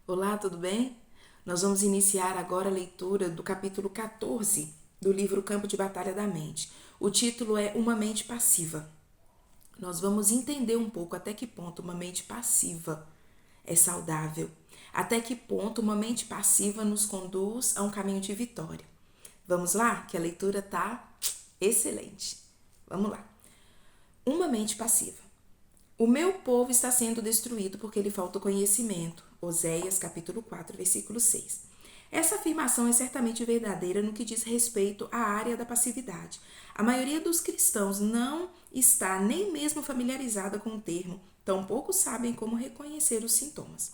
Olá, tudo bem? Nós vamos iniciar agora a leitura do capítulo 14 do livro Campo de Batalha da Mente. O título é Uma Mente Passiva. Nós vamos entender um pouco até que ponto uma mente passiva é saudável, até que ponto uma mente passiva nos conduz a um caminho de vitória. Vamos lá, que a leitura tá excelente. Vamos lá. Uma mente passiva. O meu povo está sendo destruído porque lhe falta conhecimento. Oséias capítulo 4, versículo 6. Essa afirmação é certamente verdadeira no que diz respeito à área da passividade. A maioria dos cristãos não está nem mesmo familiarizada com o termo, tampouco sabem como reconhecer os sintomas.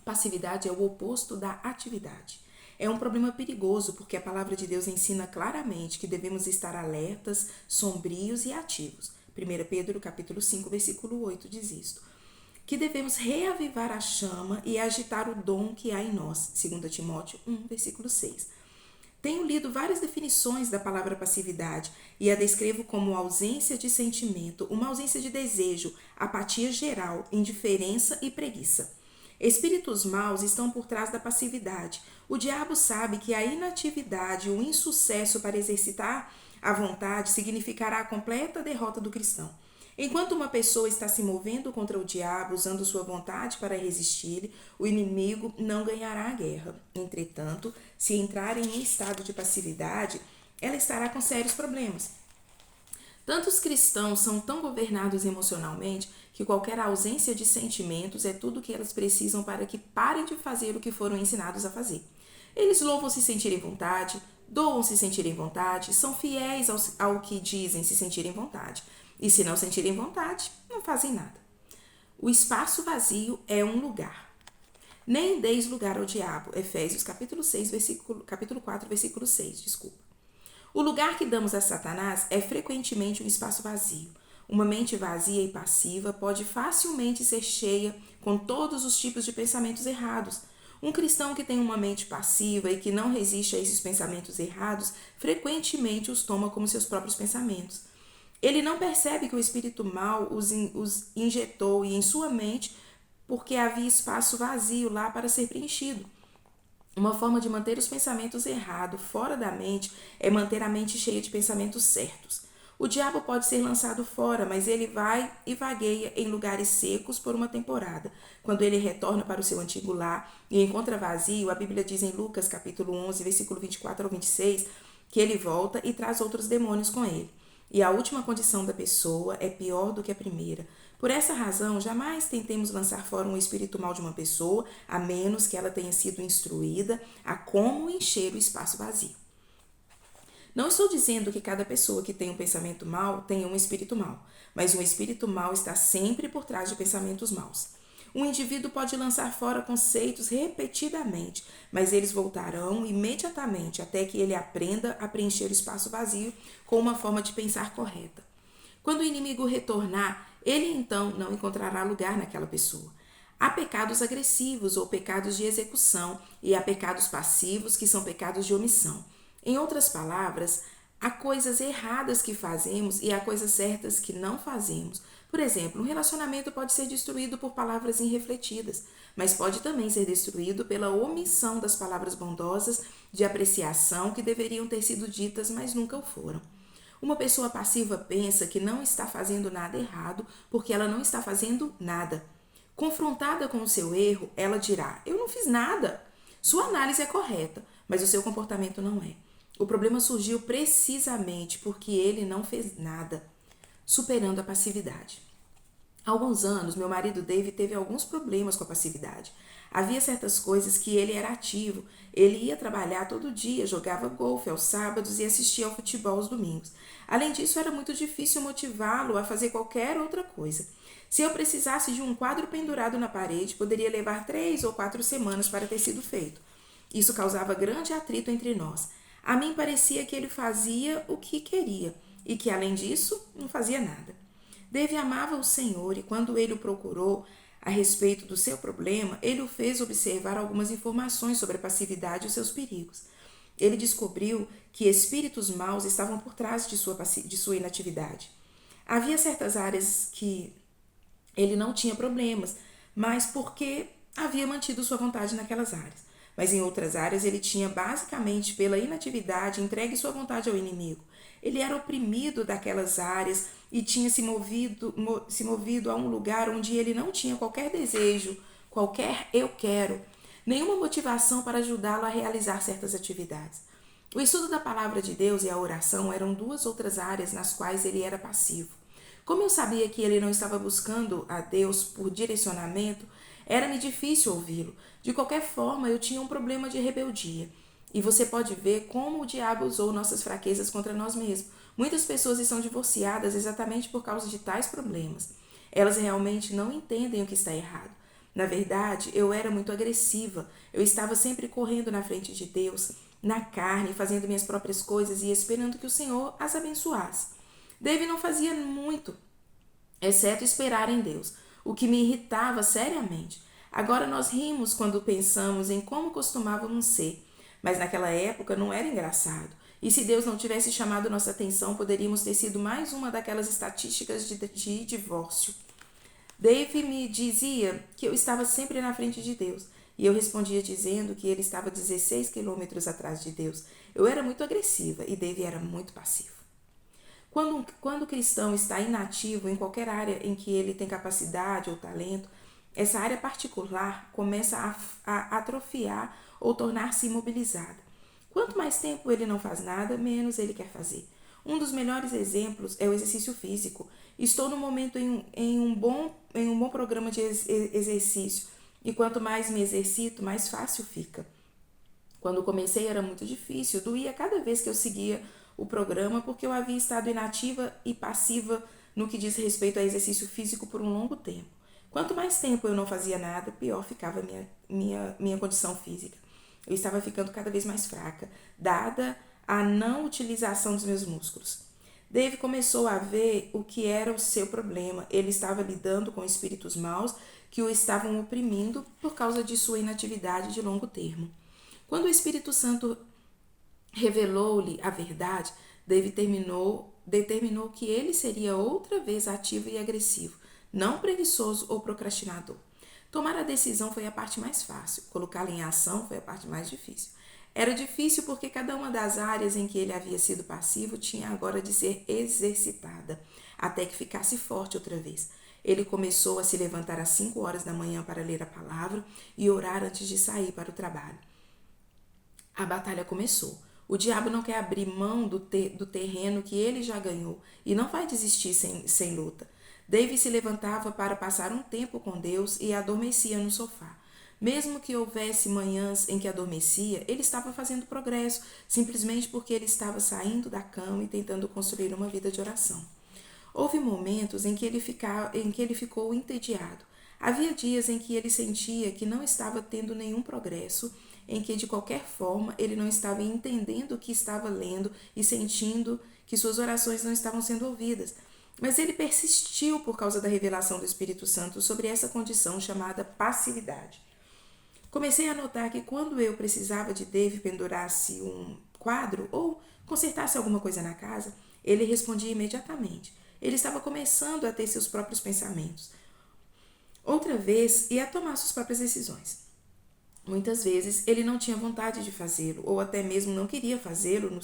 Passividade é o oposto da atividade. É um problema perigoso porque a palavra de Deus ensina claramente que devemos estar alertas, sombrios e ativos. 1 Pedro capítulo 5, versículo 8 diz isto. Que devemos reavivar a chama e agitar o dom que há em nós. 2 Timóteo 1, versículo 6. Tenho lido várias definições da palavra passividade e a descrevo como ausência de sentimento, uma ausência de desejo, apatia geral, indiferença e preguiça. Espíritos maus estão por trás da passividade. O diabo sabe que a inatividade, o insucesso para exercitar a vontade significará a completa derrota do cristão. Enquanto uma pessoa está se movendo contra o diabo, usando sua vontade para resistir, o inimigo não ganhará a guerra. Entretanto, se entrar em estado de passividade, ela estará com sérios problemas. Tantos cristãos são tão governados emocionalmente que qualquer ausência de sentimentos é tudo o que elas precisam para que parem de fazer o que foram ensinados a fazer. Eles louvam se sentirem vontade, doam se sentirem vontade, são fiéis ao que dizem se sentirem vontade. E se não sentirem vontade, não fazem nada. O espaço vazio é um lugar. Nem deis lugar ao diabo. Efésios capítulo 6, capítulo 4, versículo 6, desculpa. O lugar que damos a Satanás é frequentemente um espaço vazio. Uma mente vazia e passiva pode facilmente ser cheia com todos os tipos de pensamentos errados. Um cristão que tem uma mente passiva e que não resiste a esses pensamentos errados, frequentemente os toma como seus próprios pensamentos. Ele não percebe que o espírito mau os injetou em sua mente porque havia espaço vazio lá para ser preenchido. Uma forma de manter os pensamentos errados fora da mente é manter a mente cheia de pensamentos certos. O diabo pode ser lançado fora, mas ele vai e vagueia em lugares secos por uma temporada. Quando ele retorna para o seu antigo lar e encontra vazio, a Bíblia diz em Lucas capítulo 11, versículo 24 ao 26, que ele volta e traz outros demônios com ele. E a última condição da pessoa é pior do que a primeira. Por essa razão, jamais tentemos lançar fora um espírito mal de uma pessoa, a menos que ela tenha sido instruída a como encher o espaço vazio. Não estou dizendo que cada pessoa que tem um pensamento mau tenha um espírito mau, mas um espírito mau está sempre por trás de pensamentos maus. Um indivíduo pode lançar fora conceitos repetidamente, mas eles voltarão imediatamente até que ele aprenda a preencher o espaço vazio com uma forma de pensar correta. Quando o inimigo retornar, ele então não encontrará lugar naquela pessoa. Há pecados agressivos ou pecados de execução e há pecados passivos que são pecados de omissão. Em outras palavras, há coisas erradas que fazemos e há coisas certas que não fazemos. Por exemplo, um relacionamento pode ser destruído por palavras irrefletidas, mas pode também ser destruído pela omissão das palavras bondosas de apreciação que deveriam ter sido ditas, mas nunca o foram. Uma pessoa passiva pensa que não está fazendo nada errado porque ela não está fazendo nada. Confrontada com o seu erro, ela dirá: eu não fiz nada. Sua análise é correta, mas o seu comportamento não é. O problema surgiu precisamente porque ele não fez nada, superando a passividade. Há alguns anos, meu marido David teve alguns problemas com a passividade. Havia certas coisas que ele era ativo. Ele ia trabalhar todo dia, jogava golfe aos sábados e assistia ao futebol aos domingos. Além disso, era muito difícil motivá-lo a fazer qualquer outra coisa. Se eu precisasse de um quadro pendurado na parede, poderia levar 3 ou 4 semanas para ter sido feito. Isso causava grande atrito entre nós. A mim parecia que ele fazia o que queria e que, além disso, não fazia nada. Dave amava o Senhor e quando ele o procurou a respeito do seu problema, ele o fez observar algumas informações sobre a passividade e os seus perigos. Ele descobriu que espíritos maus estavam por trás de sua inatividade. Havia certas áreas que ele não tinha problemas, mas porque havia mantido sua vontade naquelas áreas. Mas em outras áreas ele tinha, basicamente pela inatividade, entregue sua vontade ao inimigo. Ele era oprimido daquelas áreas e tinha se movido a um lugar onde ele não tinha qualquer desejo, qualquer eu quero, nenhuma motivação para ajudá-lo a realizar certas atividades. O estudo da palavra de Deus e a oração eram duas outras áreas nas quais ele era passivo. Como eu sabia que ele não estava buscando a Deus por direcionamento, era-me difícil ouvi-lo. De qualquer forma, eu tinha um problema de rebeldia. E você pode ver como o diabo usou nossas fraquezas contra nós mesmos. Muitas pessoas estão divorciadas exatamente por causa de tais problemas. Elas realmente não entendem o que está errado. Na verdade, eu era muito agressiva. Eu estava sempre correndo na frente de Deus, na carne, fazendo minhas próprias coisas e esperando que o Senhor as abençoasse. David não fazia muito, exceto esperar em Deus, o que me irritava seriamente. Agora nós rimos quando pensamos em como costumávamos ser, mas naquela época não era engraçado. E se Deus não tivesse chamado nossa atenção, poderíamos ter sido mais uma daquelas estatísticas de divórcio. Dave me dizia que eu estava sempre na frente de Deus, e eu respondia dizendo que ele estava 16 quilômetros atrás de Deus. Eu era muito agressiva e Dave era muito passivo. Quando o cristão está inativo em qualquer área em que ele tem capacidade ou talento, essa área particular começa a atrofiar ou tornar-se imobilizada. Quanto mais tempo ele não faz nada, menos ele quer fazer. Um dos melhores exemplos é o exercício físico. Estou no momento em um bom programa de exercício, e quanto mais me exercito, mais fácil fica. Quando comecei era muito difícil, doía cada vez que eu seguia o programa, porque eu havia estado inativa e passiva no que diz respeito a exercício físico por um longo tempo. Quanto mais tempo eu não fazia nada, pior ficava a minha condição física. Eu estava ficando cada vez mais fraca, dada a não utilização dos meus músculos. Dave começou a ver o que era o seu problema. Ele estava lidando com espíritos maus que o estavam oprimindo por causa de sua inatividade de longo termo. Quando o Espírito Santo revelou-lhe a verdade, Dave determinou que ele seria outra vez ativo e agressivo, não preguiçoso ou procrastinador. Tomar a decisão foi a parte mais fácil, colocá-la em ação foi a parte mais difícil. Era difícil porque cada uma das áreas em que ele havia sido passivo tinha agora de ser exercitada, até que ficasse forte outra vez. Ele começou a se levantar às 5 horas da manhã para ler a palavra e orar antes de sair para o trabalho. A batalha começou. O diabo não quer abrir mão do terreno que ele já ganhou e não vai desistir sem luta. David se levantava para passar um tempo com Deus e adormecia no sofá. Mesmo que houvesse manhãs em que adormecia, ele estava fazendo progresso, simplesmente porque ele estava saindo da cama e tentando construir uma vida de oração. Houve momentos em que ele ficou entediado. Havia dias em que ele sentia que não estava tendo nenhum progresso, em que de qualquer forma ele não estava entendendo o que estava lendo e sentindo que suas orações não estavam sendo ouvidas. Mas ele persistiu por causa da revelação do Espírito Santo sobre essa condição chamada passividade. Comecei a notar que quando eu precisava de Dave pendurasse um quadro ou consertasse alguma coisa na casa, ele respondia imediatamente. Ele estava começando a ter seus próprios pensamentos. Outra vez, ia tomar suas próprias decisões. Muitas vezes ele não tinha vontade de fazê-lo, ou até mesmo não queria fazê-lo no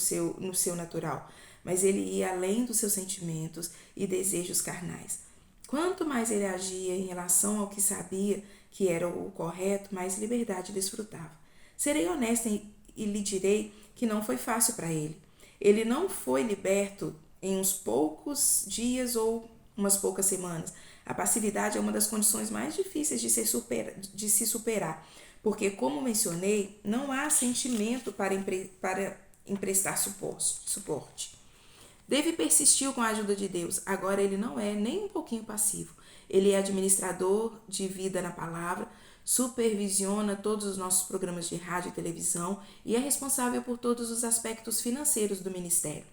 seu natural, mas ele ia além dos seus sentimentos e desejos carnais. Quanto mais ele agia em relação ao que sabia que era o correto, mais liberdade desfrutava. Serei honesta e lhe direi que não foi fácil para ele. Ele não foi liberto em uns poucos dias ou umas poucas semanas. A passividade é uma das condições mais difíceis de se superar, porque, como mencionei, não há sentimento para emprestar suporte. Dave persistiu com a ajuda de Deus. Agora ele não é nem um pouquinho passivo. Ele é administrador de vida na palavra, supervisiona todos os nossos programas de rádio e televisão e é responsável por todos os aspectos financeiros do ministério.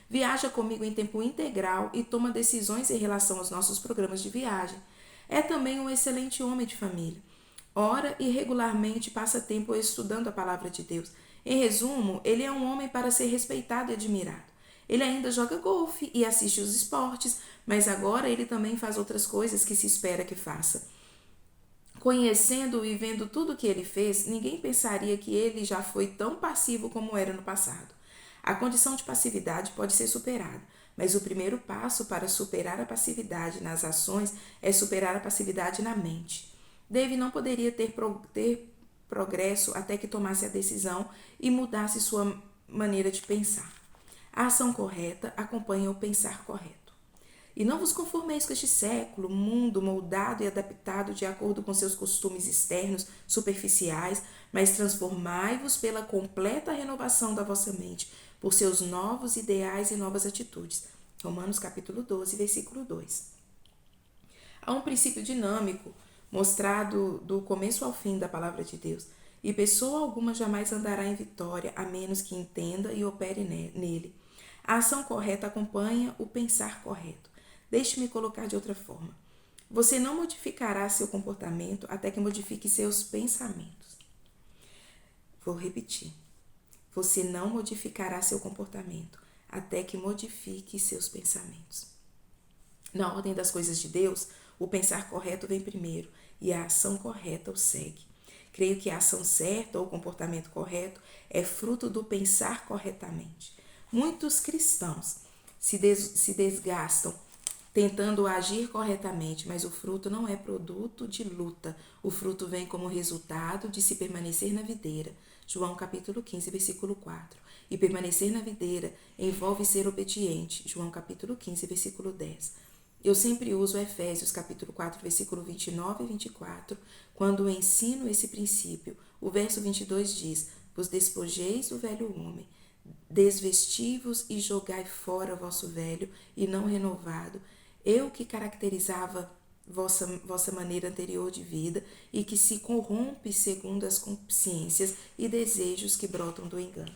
Viaja comigo em tempo integral e toma decisões em relação aos nossos programas de viagem. É também um excelente homem de família. Ora e regularmente passa tempo estudando a palavra de Deus. Em resumo, ele é um homem para ser respeitado e admirado. Ele ainda joga golfe e assiste os esportes, mas agora ele também faz outras coisas que se espera que faça, Conhecendo-o e vendo tudo o que ele fez, ninguém pensaria que ele já foi tão passivo como era no passado. A condição de passividade pode ser superada, mas o primeiro passo para superar a passividade nas ações é superar a passividade na mente. Dave não poderia ter progresso até que tomasse a decisão e mudasse sua maneira de pensar. A ação correta acompanha o pensar correto. E não vos conformeis com este século, mundo moldado e adaptado de acordo com seus costumes externos, superficiais, mas transformai-vos pela completa renovação da vossa mente, por seus novos ideais e novas atitudes. Romanos capítulo 12, versículo 2. Há um princípio dinâmico mostrado do começo ao fim da palavra de Deus, e pessoa alguma jamais andará em vitória, a menos que entenda e opere nele. A ação correta acompanha o pensar correto. Deixe-me colocar de outra forma. Você não modificará seu comportamento até que modifique seus pensamentos. Vou repetir. Você não modificará seu comportamento até que modifique seus pensamentos. Na ordem das coisas de Deus, o pensar correto vem primeiro e a ação correta o segue. Creio que a ação certa ou o comportamento correto é fruto do pensar corretamente. Muitos cristãos se desgastam tentando agir corretamente, mas o fruto não é produto de luta. O fruto vem como resultado de se permanecer na videira. João capítulo 15, versículo 4. E permanecer na videira envolve ser obediente. João capítulo 15, versículo 10. Eu sempre uso Efésios capítulo 4, versículo 29 e 24, quando ensino esse princípio. O verso 22 diz: vos despojeis do velho homem, desvesti-vos e jogai fora vosso velho e não renovado, eu que caracterizava vossa maneira anterior de vida e que se corrompe segundo as consciências e desejos que brotam do engano.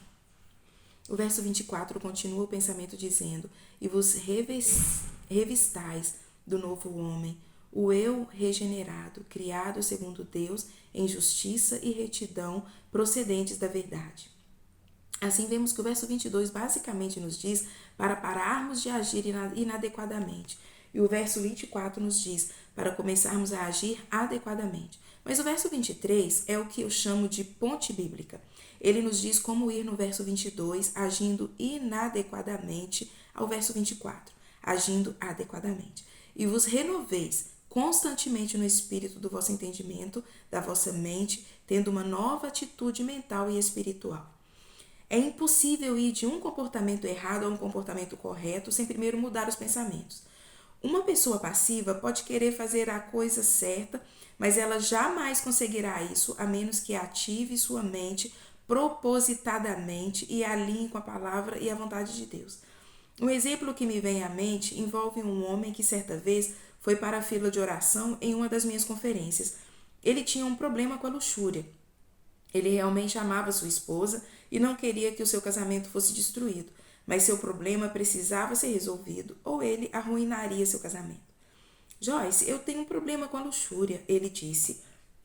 O verso 24 continua o pensamento dizendo: e vos revistais do novo homem, o eu regenerado, criado segundo Deus em justiça e retidão procedentes da verdade. Assim, vemos que o verso 22 basicamente nos diz para pararmos de agir inadequadamente. E o verso 24 nos diz para começarmos a agir adequadamente. Mas o verso 23 é o que eu chamo de ponte bíblica. Ele nos diz como ir no verso 22, agindo inadequadamente, ao verso 24, agindo adequadamente. E vos renoveis constantemente no espírito do vosso entendimento, da vossa mente, tendo uma nova atitude mental e espiritual. É impossível ir de um comportamento errado a um comportamento correto sem primeiro mudar os pensamentos. Uma pessoa passiva pode querer fazer a coisa certa, mas ela jamais conseguirá isso a menos que ative sua mente propositadamente e alinhe com a palavra e a vontade de Deus. Um exemplo que me vem à mente envolve um homem que certa vez foi para a fila de oração em uma das minhas conferências. Ele tinha um problema com a luxúria. Ele realmente amava sua esposa e não queria que o seu casamento fosse destruído, mas seu problema precisava ser resolvido ou ele arruinaria seu casamento. Joyce, eu tenho um problema com a luxúria, ele disse.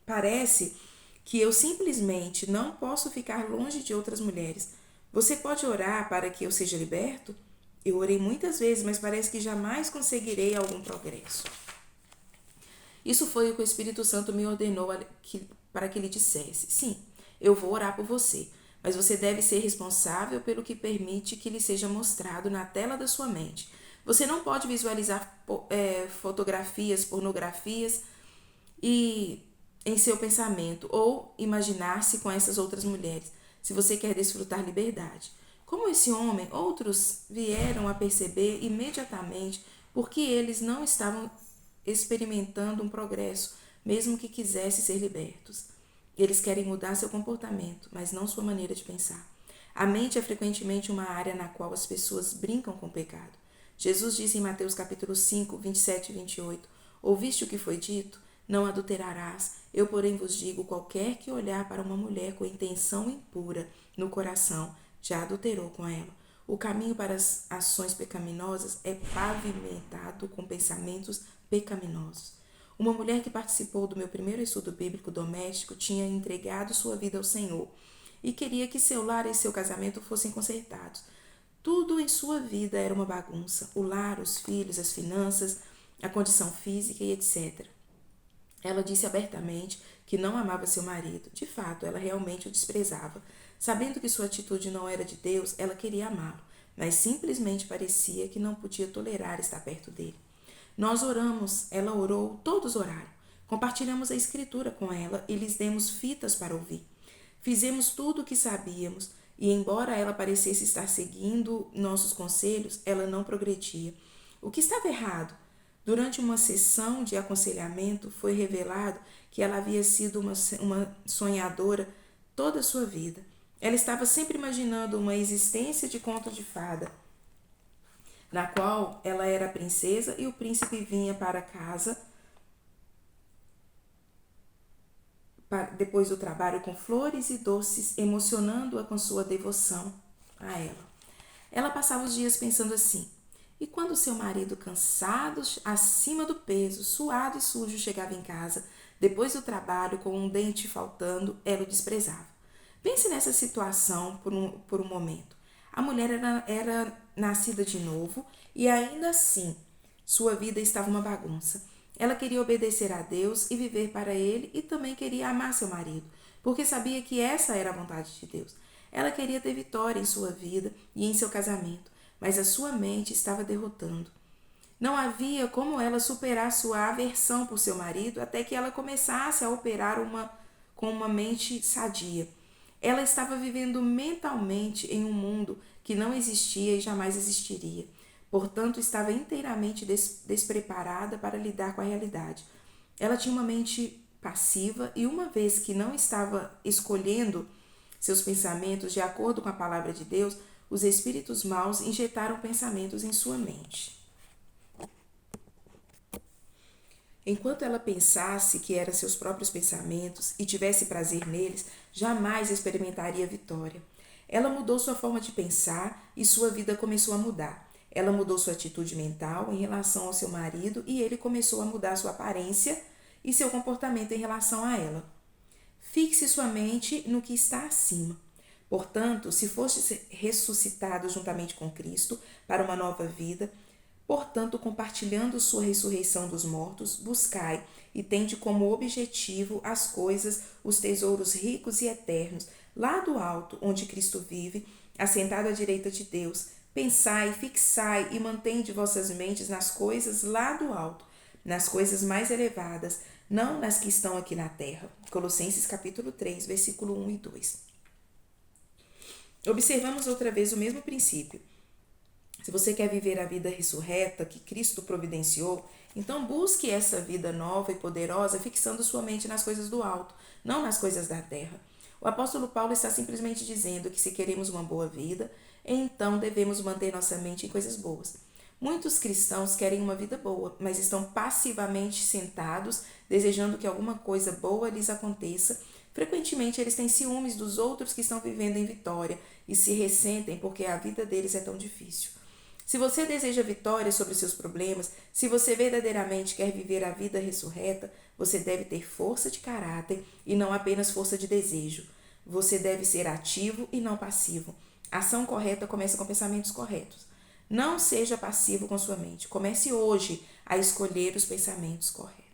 Parece que eu simplesmente não posso ficar longe de outras mulheres. Você pode orar para que eu seja liberto? Eu orei muitas vezes, mas parece que jamais conseguirei algum progresso. Isso foi o que o Espírito Santo me ordenou para que lhe dissesse. Sim, eu vou orar por você, mas você deve ser responsável pelo que permite que lhe seja mostrado na tela da sua mente. Você não pode visualizar fotografias, pornografias em seu pensamento ou imaginar-se com essas outras mulheres, se você quer desfrutar liberdade. Como esse homem, outros vieram a perceber imediatamente porque eles não estavam experimentando um progresso, mesmo que quisessem ser libertos. Eles querem mudar seu comportamento, mas não sua maneira de pensar. A mente é frequentemente uma área na qual as pessoas brincam com o pecado. Jesus disse em Mateus capítulo 5, 27 e 28, ouviste o que foi dito? Não adulterarás. Eu, porém, vos digo, qualquer que olhar para uma mulher com intenção impura no coração, já adulterou com ela. O caminho para as ações pecaminosas é pavimentado com pensamentos pecaminosos. Uma mulher que participou do meu primeiro estudo bíblico doméstico tinha entregado sua vida ao Senhor e queria que seu lar e seu casamento fossem consertados. Tudo em sua vida era uma bagunça: o lar, os filhos, as finanças, a condição física e etc. Ela disse abertamente que não amava seu marido. De fato, ela realmente o desprezava. Sabendo que sua atitude não era de Deus, ela queria amá-lo, mas simplesmente parecia que não podia tolerar estar perto dele. Nós oramos, ela orou, todos oraram. Compartilhamos a escritura com ela e lhes demos fitas para ouvir. Fizemos tudo o que sabíamos e, embora ela parecesse estar seguindo nossos conselhos, ela não progredia. O que estava errado? Durante uma sessão de aconselhamento, foi revelado que ela havia sido uma sonhadora toda a sua vida. Ela estava sempre imaginando uma existência de conto de fada, na qual ela era a princesa e o príncipe vinha para casa depois do trabalho com flores e doces, emocionando-a com sua devoção a ela. Ela passava os dias pensando assim: e quando seu marido, cansado, acima do peso, suado e sujo, chegava em casa, depois do trabalho, com um dente faltando, ela o desprezava. Pense nessa situação por um momento. A mulher era nascida de novo e ainda assim sua vida estava uma bagunça. Ela queria obedecer a Deus e viver para Ele e também queria amar seu marido, porque sabia que essa era a vontade de Deus. Ela queria ter vitória em sua vida e em seu casamento, mas a sua mente estava derrotando. Não havia como ela superar sua aversão por seu marido até que ela começasse a operar com uma mente sadia. Ela estava vivendo mentalmente em um mundo que não existia e jamais existiria. Portanto, estava inteiramente despreparada para lidar com a realidade. Ela tinha uma mente passiva e, uma vez que não estava escolhendo seus pensamentos de acordo com a palavra de Deus, os espíritos maus injetaram pensamentos em sua mente. Enquanto ela pensasse que eram seus próprios pensamentos e tivesse prazer neles, jamais experimentaria vitória. Ela mudou sua forma de pensar e sua vida começou a mudar. Ela mudou sua atitude mental em relação ao seu marido e ele começou a mudar sua aparência e seu comportamento em relação a ela. Fixe sua mente no que está acima. Portanto, se foste ressuscitado juntamente com Cristo para uma nova vida, portanto, compartilhando sua ressurreição dos mortos, buscai e tende como objetivo as coisas, os tesouros ricos e eternos, lá do alto, onde Cristo vive, assentado à direita de Deus. Pensai, fixai e mantende vossas mentes nas coisas lá do alto, nas coisas mais elevadas, não nas que estão aqui na terra. Colossenses capítulo 3, versículo 1 e 2. Observamos outra vez o mesmo princípio. Se você quer viver a vida ressurreta que Cristo providenciou, então busque essa vida nova e poderosa fixando sua mente nas coisas do alto, não nas coisas da terra. O apóstolo Paulo está simplesmente dizendo que se queremos uma boa vida, então devemos manter nossa mente em coisas boas. Muitos cristãos querem uma vida boa, mas estão passivamente sentados, desejando que alguma coisa boa lhes aconteça. Frequentemente eles têm ciúmes dos outros que estão vivendo em vitória e se ressentem porque a vida deles é tão difícil. Se você deseja vitória sobre seus problemas, se você verdadeiramente quer viver a vida ressurreta, você deve ter força de caráter e não apenas força de desejo. Você deve ser ativo e não passivo. A ação correta começa com pensamentos corretos. Não seja passivo com sua mente. Comece hoje a escolher os pensamentos corretos.